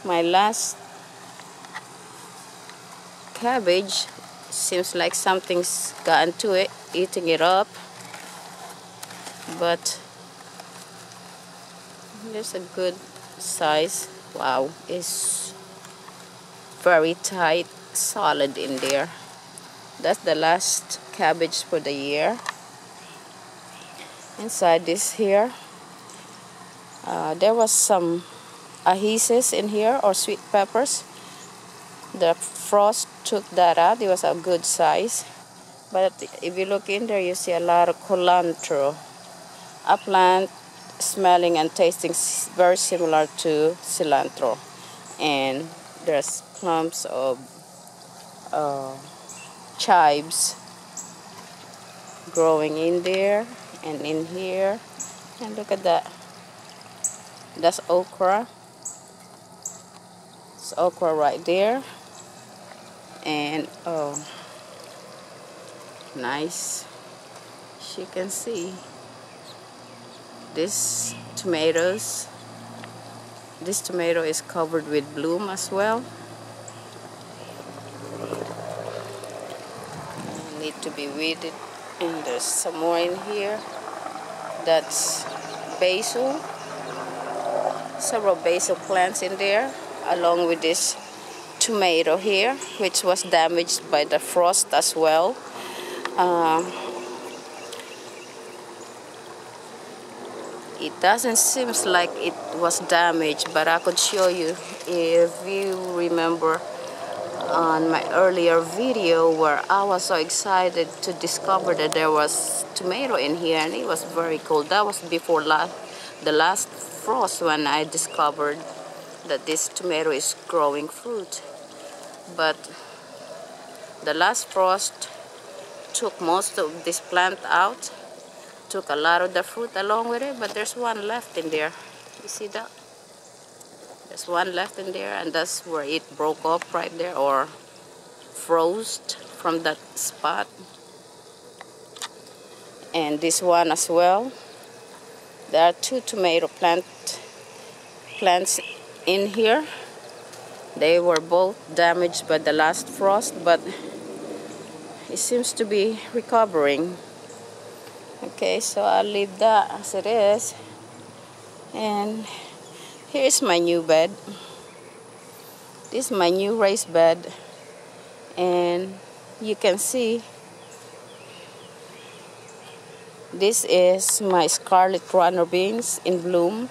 My last cabbage seems like something's gotten to it, eating it up. But there's a good size. Wow, it's very tight, solid in there. That's the last cabbage for the year. Inside this here, there was some ahises in here, or sweet peppers. The frost took that out. It was a good size. But if you look in there, you see a lot of cilantro. A plant smelling and tasting very similar to cilantro. And there's clumps of chives growing in there and in here. And look at that. That's okra. It's okra right there. And oh, nice. As you can see, this tomato is covered with bloom as well. Need to be weeded. And there's some more in here. That's basil. Several basil plants in there, along with this tomato here, which was damaged by the frost as well. It doesn't seem like it was damaged, but I could show you, if you remember on my earlier video where I was so excited to discover that there was tomato in here, and it was very cold. That was before the last frost when I discovered that this tomato is growing fruit. But the last frost took most of this plant out, took a lot of the fruit along with it, but there's one left in there. You see that? There's one left in there, and that's where it broke off right there, or froze from that spot. And this one as well. There are two tomato plants in here. They were both damaged by the last frost, but it seems to be recovering. Okay, so I'll leave that as it is. And here's my new bed. This is my new raised bed. And you can see this is my scarlet runner beans in bloom.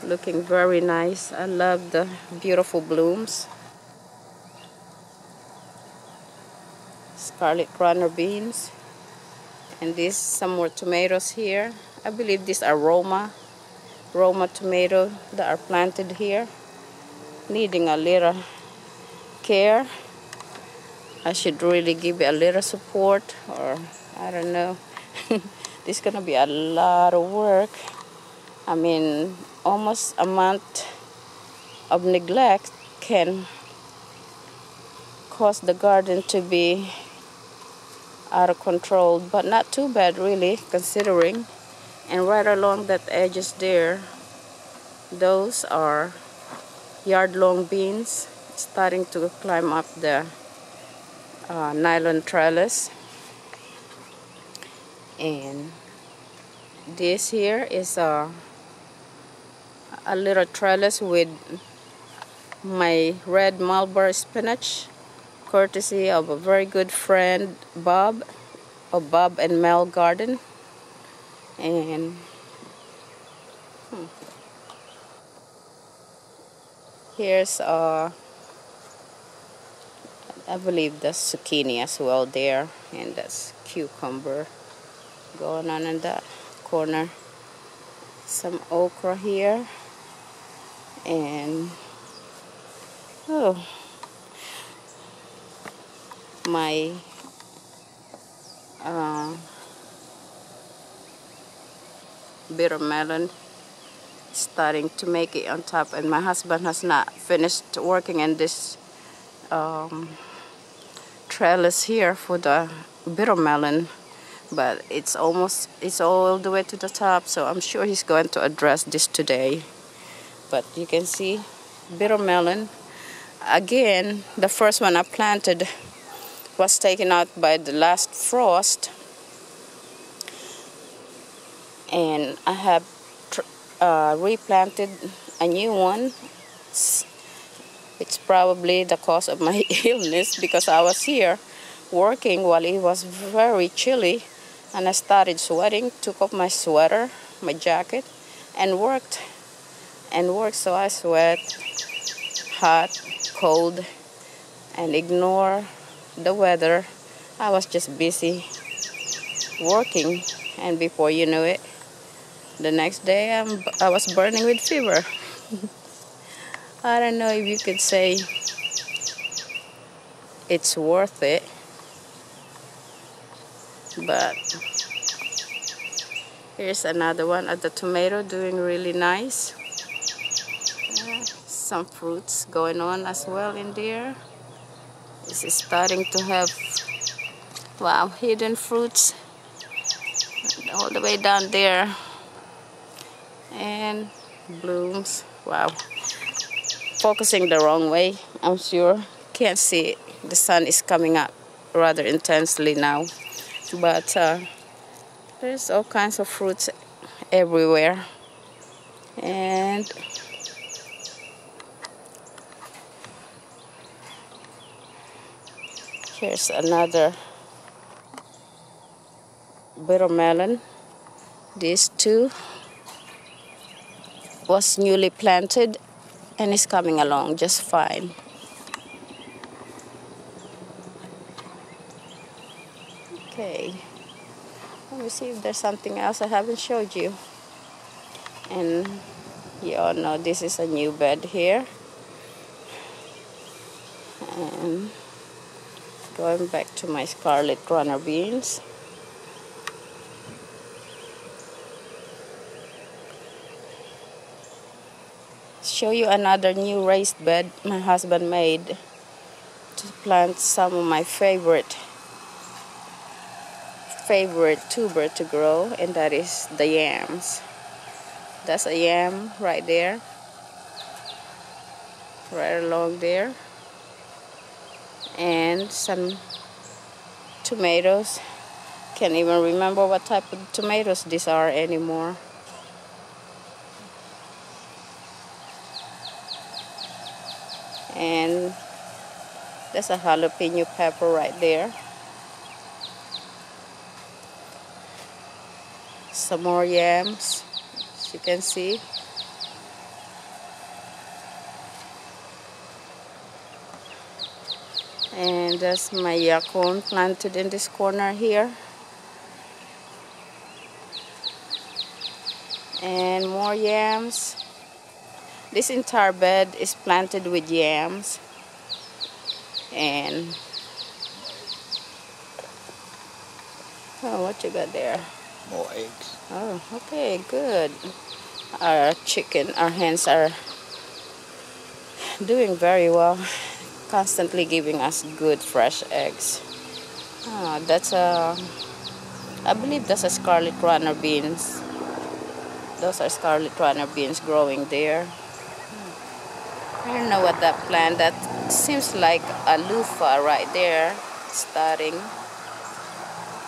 Looking very nice. I love the beautiful blooms. Scarlet runner beans. And these some more tomatoes here. I believe these are Roma tomato that are planted here, needing a little care. I should really give it a little support, or I don't know. This is gonna be a lot of work. I mean, almost a month of neglect can cause the garden to be out of control, but not too bad really, considering. And right along that edges there, those are yard-long beans starting to climb up the nylon trellis. And this here is a little trellis with my red mulberry spinach, courtesy of a very good friend, Bob, of Bob and Mel Garden. And here's I believe the zucchini as well there, and that's cucumber going on in that corner. Some okra here, and oh, my bitter melon starting to make it on top, and my husband has not finished working in this trellis here for the bitter melon, but it's all the way to the top, so I'm sure he's going to address this today. But you can see bitter melon. Again, the first one I planted was taken out by the last frost, and I have replanted a new one. It's probably the cause of my illness, because I was here working while it was very chilly, and I started sweating, took off my sweater, my jacket, and worked. So I sweat, hot, cold, and ignore the weather. I was just busy working, and before you know it, the next day I was burning with fever. I don't know if you could say it's worth it, but here's another one of the tomato doing really nice. Some fruits going on as well in there. This is starting to have, wow, hidden fruits all the way down there, and blooms. Wow, focusing the wrong way, I'm sure. Can't see it. The sun is coming up rather intensely now, but there's all kinds of fruits everywhere. And here's another bitter melon. These two was newly planted and is coming along just fine. Okay, let me see if there's something else I haven't showed you. And you all know this is a new bed here. And going back to my scarlet runner beans. Show you another new raised bed my husband made to plant some of my favorite tuber to grow, and that is the yams. That's a yam right there, right along there, and some tomatoes. Can't even remember what type of tomatoes these are anymore. And there's a jalapeno pepper right there. Some more yams, as you can see. And there's my yacon planted in this corner here. And more yams. This entire bed is planted with yams. And oh, what you got there? More eggs. Oh, okay, good. Our hens are doing very well, constantly giving us good fresh eggs. Oh, I believe that's a scarlet runner beans. Those are scarlet runner beans growing there. I don't know what that plant, that seems like a loofah right there, starting.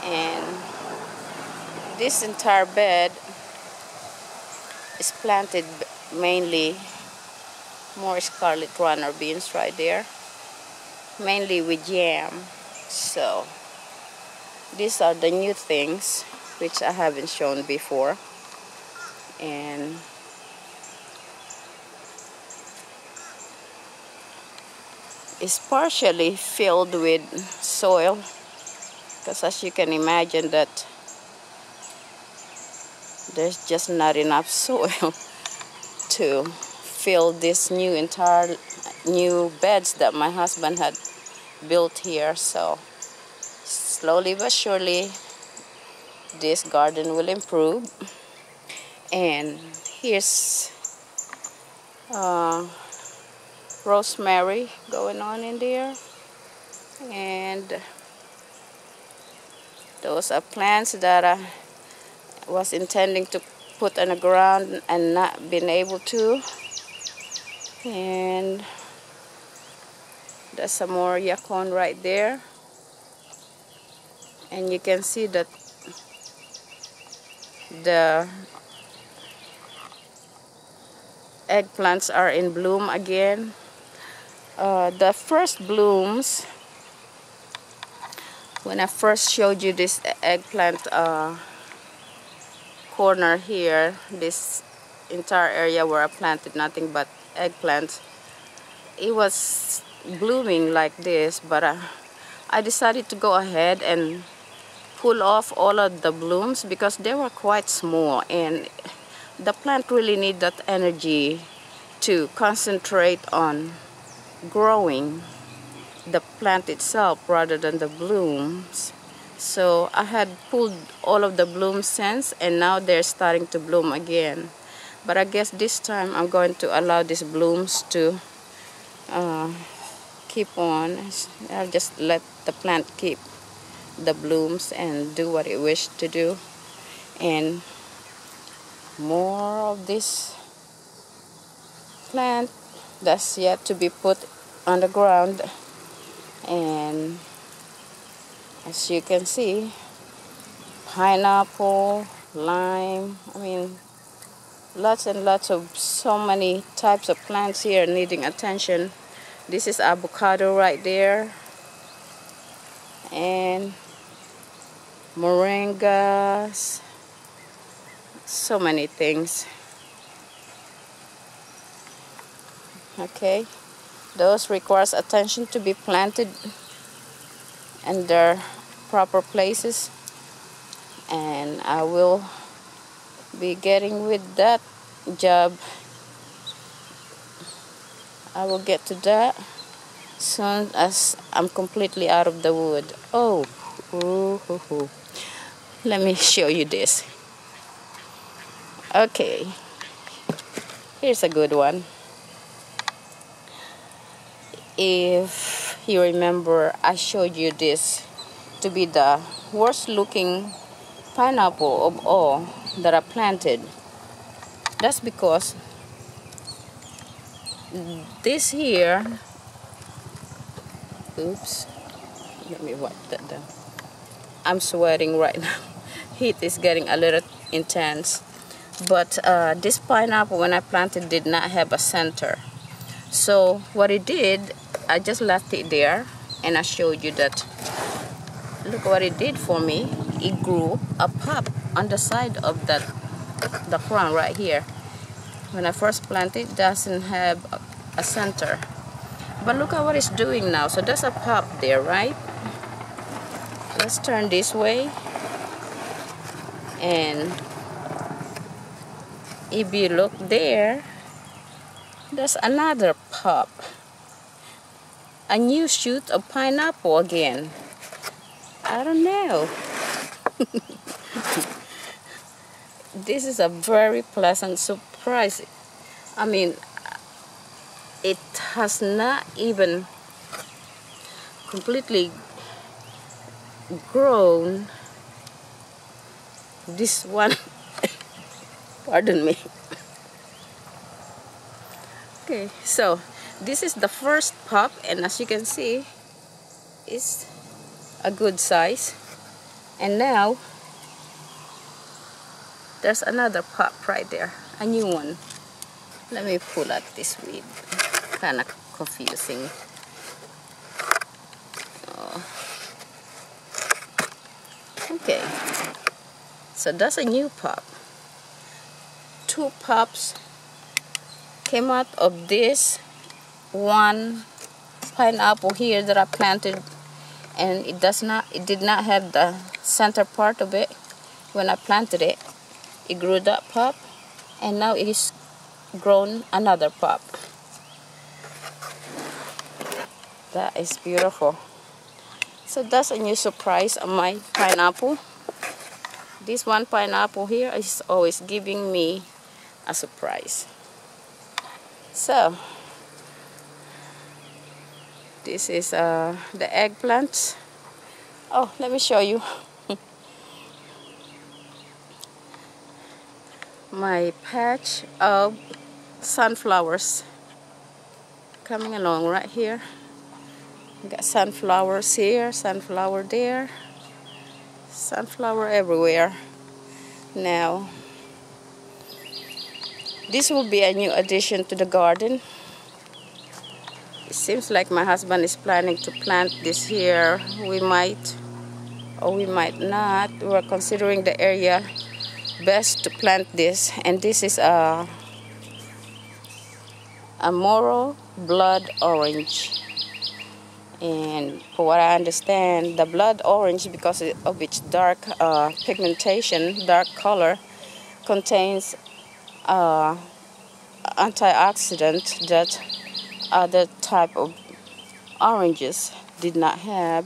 And this entire bed is planted mainly more scarlet runner beans right there, mainly with yam. So these are the new things which I haven't shown before. And it's partially filled with soil, because as you can imagine that there's just not enough soil to fill this new beds that my husband had built here. So slowly but surely this garden will improve. And here's rosemary going on in there, and Those are plants that I was intending to put on the ground and not been able to. And there's some more yacon right there. And you can see that the eggplants are in bloom again. The first blooms, when I first showed you this eggplant corner here, this entire area where I planted nothing but eggplants, it was blooming like this, but I decided to go ahead and pull off all of the blooms because they were quite small, and the plant really needs that energy to concentrate on growing the plant itself rather than the blooms. So I had pulled all of the blooms since, and now they're starting to bloom again. But I guess this time I'm going to allow these blooms to keep on. I'll just let the plant keep the blooms and do what it wishes to do. And more of this plant that's yet to be put on the ground. And as you can see, pineapple, lime, I mean, lots and lots of so many types of plants here needing attention. This is avocado right there, and moringas, so many things. Okay, those requires attention to be planted in their proper places, and I will be getting with that job. I will get to that soon as I'm completely out of the wood. Oh, let me show you this. Okay, here's a good one. If you remember, I showed you this to be the worst looking pineapple of all that I planted. That's because this here, oops, let me wipe that down. I'm sweating right now. Heat is getting a little intense. But this pineapple, when I planted, did not have a center. So what it did, I just left it there, and I showed you that. Look what it did for me. It grew a pop on the side of the crown right here. When I first planted, it doesn't have a center. But look at what it's doing now. So there's a pop there, right? Let's turn this way. And if you look there, there's another pop. A new shoot of pineapple again. I don't know. This is a very pleasant surprise. I mean, it has not even completely grown. This one, pardon me. Okay, so this is the first pop, and as you can see, it's a good size. And now there's another pop right there, a new one. Let me pull out this weed. Kind of confusing. Oh. Okay, so that's a new pop. Two pops came out of this one pineapple here that I planted, and it did not have the center part of it. When I planted it, it grew that pop, and now it is grown another pop. That is beautiful. So that's a new surprise on my pineapple. This one pineapple here is always giving me a surprise. So this is the eggplants. Oh, let me show you. my patch of sunflowers coming along right here. Got sunflowers here, sunflower there, sunflower everywhere. Now, this will be a new addition to the garden. It seems like my husband is planning to plant this here. We might or we might not. We're considering the area best to plant this. And this is a Moro blood orange. And for what I understand, the blood orange, because of its dark pigmentation, dark color, contains antioxidant that other type of oranges did not have.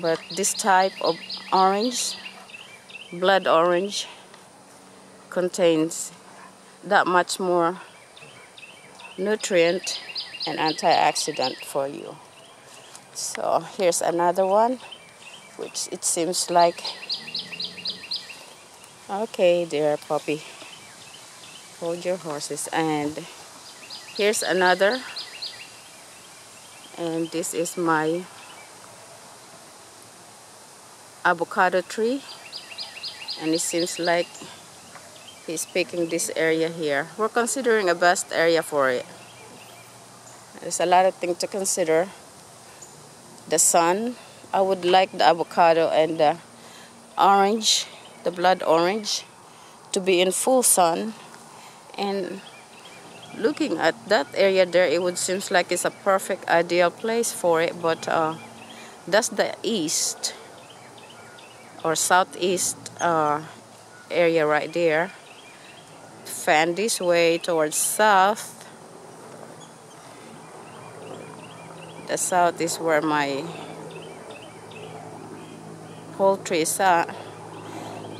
But this type of orange, blood orange, contains that much more nutrient and antioxidant for you. So here's another one, which it seems like, okay, dear puppy, hold your horses. And here's another, and this is my avocado tree, and it seems like he's picking this area here. We're considering a best area for it. There's a lot of things to consider. The sun, I would like the avocado and the orange, the blood orange, to be in full sun. And looking at that area there, it would seem like it's a perfect ideal place for it. But that's the east or southeast area right there. Fan this way towards south. The south is where my poultry is at.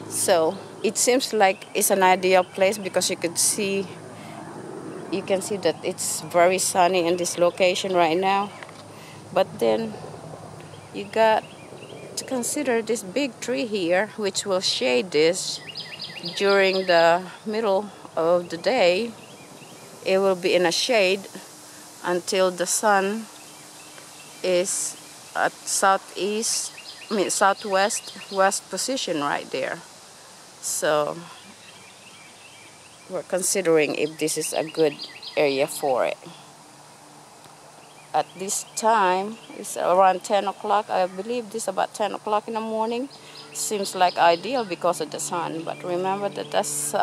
So it seems like it's an ideal place because you can see that it's very sunny in this location right now. But then you got to consider this big tree here, which will shade this during the middle of the day. It will be in a shade until the sun is at southwest position right there. So we're considering if this is a good area for it. At this time, it's around 10 o'clock. I believe this is about 10 o'clock in the morning. Seems like ideal because of the sun. But remember that that's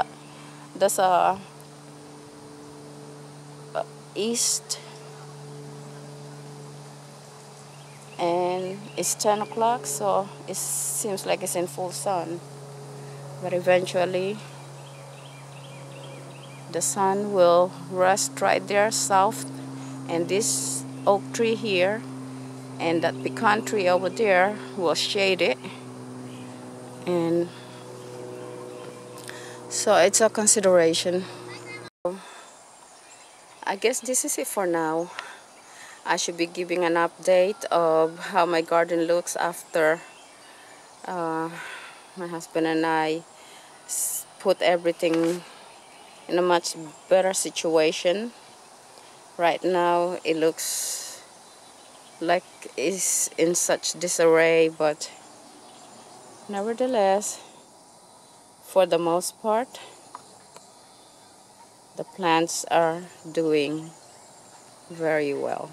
east, and it's 10 o'clock, so it seems like it's in full sun. But eventually the sun will rest right there south, and this oak tree here and that pecan tree over there will shade it. And so it's a consideration. I guess this is it for now. I should be giving an update of how my garden looks after my husband and I put everything in a much better situation. Right now it looks like it's in such disarray, but nevertheless, for the most part, the plants are doing very well.